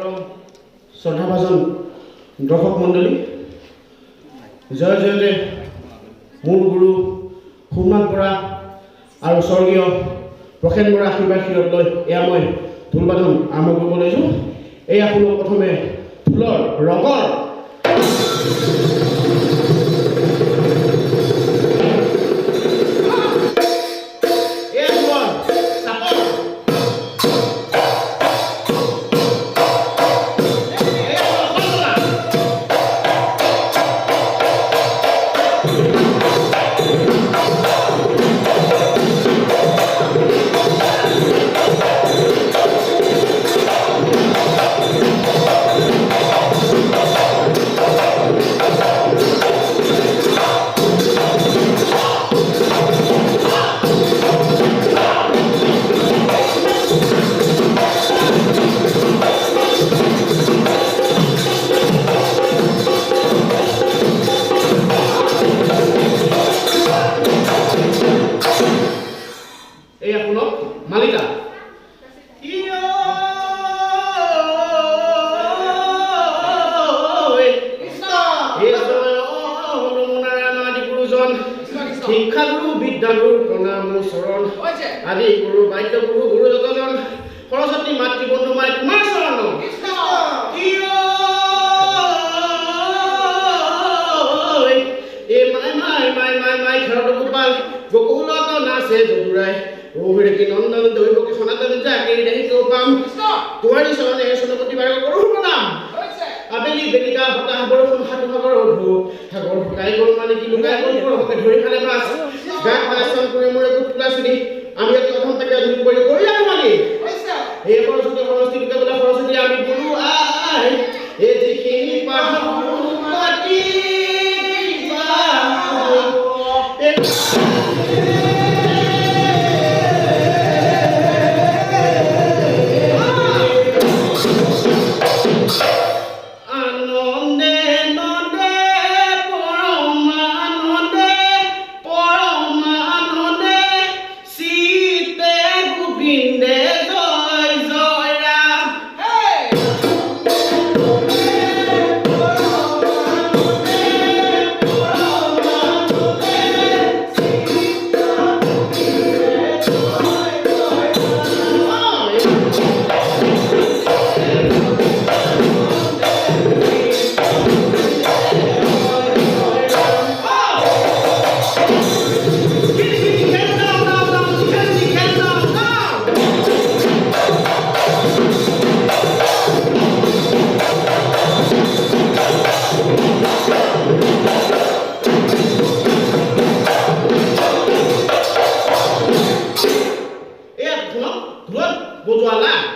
পৰম শ্ৰদ্ধাভাজন দৰ্শক মণ্ডলী, জয় জয়তে মোৰ গুৰু সোমনাথ বৰা আৰু স্বৰ্গীয় প্ৰসেন বৰা আশীৰ্বাদ শিৰত লৈ এয়া মই ঢোলবাদন আৰম্ভ কৰিব লৈছোঁ। এয়া শুনক প্ৰথমে ঢোলৰ ৰগৰ। মালিকা শিক্ষাগুৰু বিদ্যাগুৰু প্ৰণাম চৰণ আদি গুৰু বাদ্য গুৰু গুৰু যতজন সৰস্বতী মাতৃবন্ধু মাই তোমাৰ চৰণ খেলত গোপাল গকুলত নাচে যদুৰাই কি নন্দন দৈৱকী সনাতন জাগি দেখি পাম তোমাৰ চৰণে চনপতি বাৰ কৰো প্ৰণাম। আবেলি বেলিকা বতাহ বৰষুণ সাধু সাগৰ অধু সাগৰ শুকাই গ'ল মানে কি লুকাই গ'ল বৰষুণে ধৰি খালে মাছ গাত বাচন কৰি মৰে কুটলা চিনি আমি এটা প্ৰথম তাকে ধুই কৰি আৰু মানি এই সৰস্বতী সৰস্বতী লোকে বোলে সৰস্বতী আমি বোলো আই এই যিখিনি পাহো মাটি Bodoala.